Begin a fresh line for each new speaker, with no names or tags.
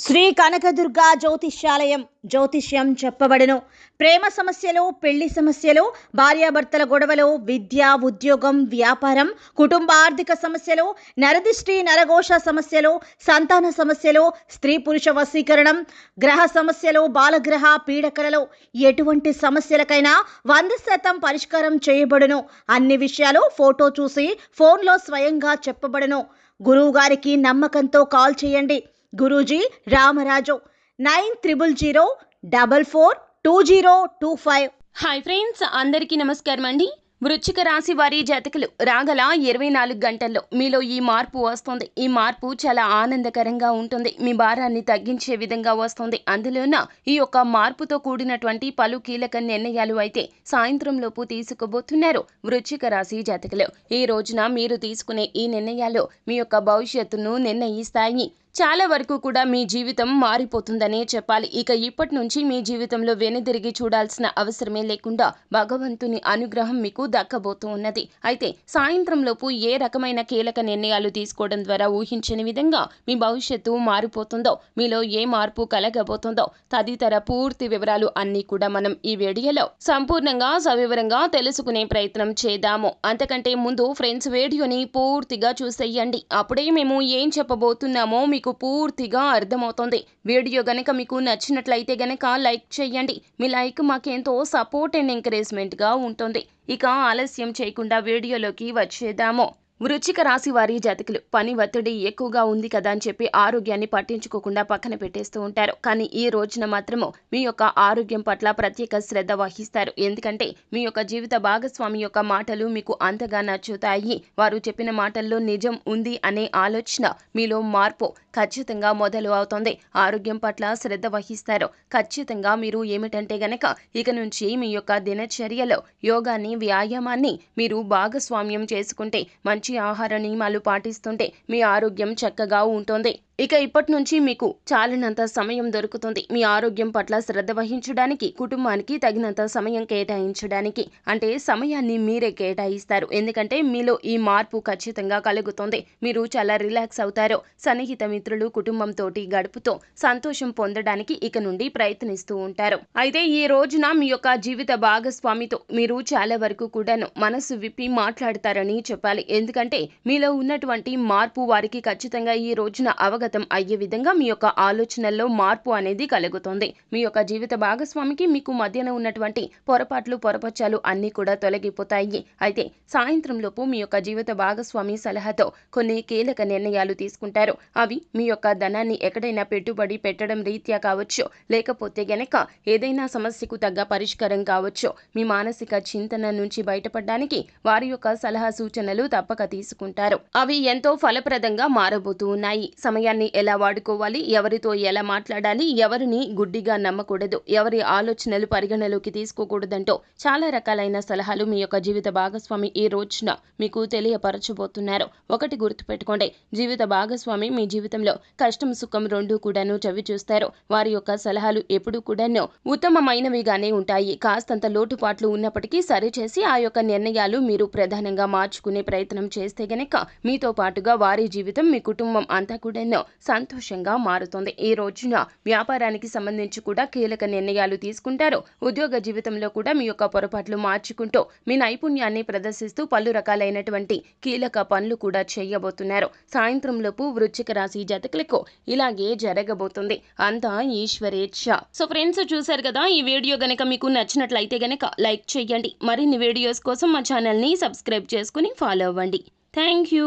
శ్రీ కనకదుర్గ జ్యోతిష్యాలయం జ్యోతిష్యం చెప్పబడును. ప్రేమ సమస్యలు, పెళ్లి సమస్యలు, భార్యాభర్తల గొడవలు, విద్య, ఉద్యోగం, వ్యాపారం, కుటుంబ ఆర్థిక సమస్యలు, నరదిష్టి, నరఘోష సమస్యలు, సంతాన సమస్యలు, స్త్రీ పురుష వశీకరణం, గ్రహ సమస్యలు, బాలగ్రహ పీడకలలో ఎటువంటి సమస్యలకైనా 100% పరిష్కారం చేయబడును. అన్ని విషయాలు ఫోటో చూసి ఫోన్లో స్వయంగా చెప్పబడును. గురువు గారికి నమ్మకంతో కాల్ చేయండి. గురూజీ రామరాజు 9000442025.
హాయ్ ఫ్రెండ్స్, అందరికీ నమస్కారం అండి. వృశ్చిక రాశి వారి జాతకులు రాగల 24 గంటల్లో మీలో ఈ మార్పు వస్తుంది. ఈ మార్పు చాలా ఆనందకరంగా ఉంటుంది. మీ భారాన్ని తగ్గించే విధంగా వస్తుంది. అందులోన ఈ యొక్క మార్పుతో కూడినటువంటి పలు కీలక నిర్ణయాలు అయితే సాయంత్రం లోపు తీసుకోబోతున్నారు వృశ్చిక రాశి జాతకులు. ఈ రోజున మీరు తీసుకునే ఈ నిర్ణయాలు మీ యొక్క భవిష్యత్తును నిర్ణయిస్తాయి. చాలా వరకు కూడా మీ జీవితం మారిపోతుందనే చెప్పాలి. ఇక ఇప్పటి నుంచి మీ జీవితంలో వెనుదిరిగి చూడాల్సిన అవసరమే లేకుండా భగవంతుని అనుగ్రహం మీకు దక్కబోతూ ఉన్నది. అయితే సాయంత్రం లోపు ఏ రకమైన కీలక నిర్ణయాలు తీసుకోవడం ద్వారా ఊహించని విధంగా మీ భవిష్యత్తు మారిపోతుందో, మీలో ఏ మార్పు కలగబోతుందో తదితర పూర్తి వివరాలు అన్నీ కూడా మనం ఈ వీడియోలో సంపూర్ణంగా సవివరంగా తెలుసుకునే ప్రయత్నం చేద్దాము. అంతకంటే ముందు ఫ్రెండ్స్, వీడియోని పూర్తిగా చూసేయండి. అప్పుడే మేము ఏం చెప్పబోతున్నామో మీకు పూర్తిగా అర్థమవుతుంది. వీడియో గనక మీకు నచ్చినట్లయితే గనక లైక్ చేయండి. మీ లైక్ మాకెంతో సపోర్ట్ అండ్ ఎంకరేజ్మెంట్ గా ఉంటుంది. ఇక ఆలస్యం చేయకుండా వీడియోలోకి వచ్చేద్దాము. వృశ్చిక రాశి వారి జాతకులు పని ఒత్తిడి ఎక్కువగా ఉంది కదా అని చెప్పి ఆరోగ్యాన్ని పట్టించుకోకుండా పక్కన పెట్టేస్తూ ఉంటారు. కానీ ఈ రోజున మాత్రము మీ యొక్క ఆరోగ్యం పట్ల ప్రత్యేక శ్రద్ధ వహిస్తారు. ఎందుకంటే మీ యొక్క జీవిత భాగస్వామి యొక్క మాటలు మీకు అంతగా నచ్చుతాయి. వారు చెప్పిన మాటల్లో నిజం ఉంది అనే ఆలోచన మీలో మార్పు ఖచ్చితంగా మొదలు అవుతుంది. ఆరోగ్యం పట్ల శ్రద్ధ వహిస్తారు. ఖచ్చితంగా మీరు ఏమిటంటే గనక ఇక నుంచి మీ యొక్క దినచర్యలో యోగాన్ని, వ్యాయామాన్ని మీరు భాగస్వామ్యం చేసుకుంటే, మంచి ఆహార నియమాలు పాటిస్తుంటే మీ ఆరోగ్యం చక్కగా ఉంటుంది. ఇక ఇప్పటి నుంచి మీకు చాలినంత సమయం దొరుకుతుంది. మీ ఆరోగ్యం పట్ల శ్రద్ధ వహించడానికి, కుటుంబానికి తగినంత సమయం కేటాయించడానికి, అంటే సమయాన్ని మీరే కేటాయిస్తారు. ఎందుకంటే మీలో ఈ మార్పు ఖచ్చితంగా కలుగుతుంది. మీరు చాలా రిలాక్స్ అవుతారు. సన్నిహిత మిత్రులు, కుటుంబంతో గడుపుతూ సంతోషం పొందడానికి ఇక నుండి ప్రయత్నిస్తూ ఉంటారు. అయితే ఈ రోజున మీ యొక్క జీవిత భాగస్వామితో మీరు చాలా వరకు కూడాను మనసు విప్పి మాట్లాడతారని చెప్పాలి. ఎందుకంటే మీలో ఉన్నటువంటి మార్పు వారికి ఖచ్చితంగా ఈ రోజున అవగాహన అయ్యే విధంగా మీ యొక్క ఆలోచనల్లో మార్పు అనేది కలుగుతుంది. మీ యొక్క జీవిత భాగస్వామికి మీకు మధ్యన ఉన్నటువంటి పొరపచ్చాలు అన్నీ కూడా తొలగిపోతాయి. అయితే సాయంత్రం లోపు మీ యొక్క జీవిత భాగస్వామి సలహాతో కొన్ని కీలక నిర్ణయాలు తీసుకుంటారు. అవి మీ యొక్క ధనాన్ని ఎక్కడైనా పెట్టుబడి పెట్టడం రీత్యా కావచ్చు, లేకపోతే గనక ఏదైనా సమస్యకు తగ్గ పరిష్కారం కావచ్చు. మీ మానసిక చింతన నుంచి బయటపడడానికి వారి యొక్క సలహా సూచనలు తప్పక తీసుకుంటారు. అవి ఎంతో ఫలప్రదంగా మారబోతూ ఉన్నాయి. సమయాన్ని ఎలా వాడుకోవాలి, ఎవరితో ఎలా మాట్లాడాలి, ఎవరిని గుడ్డిగా నమ్మకూడదు, ఎవరి ఆలోచనలు పరిగణలోకి తీసుకోకూడదంటూ చాలా రకాలైన సలహాలు మీ యొక్క జీవిత భాగస్వామి ఈ రోజున మీకు తెలియపరచబోతున్నారు. ఒకటి గుర్తుపెట్టుకోండి, జీవిత భాగస్వామి మీ జీవితంలో కష్టం సుఖం రెండూ కూడాను చవి చూస్తారు. వారి యొక్క సలహాలు ఎప్పుడూ కూడాను ఉత్తమమైనవిగానే ఉంటాయి. కాస్తంత లోటుపాట్లు ఉన్నప్పటికీ సరిచేసి ఆ యొక్క నిర్ణయాలు మీరు ప్రధానంగా మార్చుకునే ప్రయత్నం చేస్తే గనక మీతో పాటుగా వారి జీవితం, మీ కుటుంబం అంతా కూడాను సంతోషంగా మారుతుంది. ఈ రోజున వ్యాపారానికి సంబంధించి కూడా కీలక నిర్ణయాలు తీసుకుంటారు. ఉద్యోగ జీవితంలో కూడా మీ యొక్క పొరపాట్లు మార్చుకుంటూ మీ నైపుణ్యాన్ని ప్రదర్శిస్తూ పలు రకాలైనటువంటి కీలక పనులు కూడా చేయబోతున్నారు. సాయంత్రం లోపు వృశ్చిక రాశి జాతకులకు ఇలాగే జరగబోతుంది. అంతా ఈశ్వరేచ్ఛ. సో ఫ్రెండ్స్, చూశారు కదా, ఈ వీడియో గనక మీకు నచ్చినట్లయితే గనక లైక్ చేయండి. మరిన్ని వీడియోస్ కోసం మా ఛానల్ని సబ్స్క్రైబ్ చేసుకుని ఫాలో అవ్వండి. Thank you.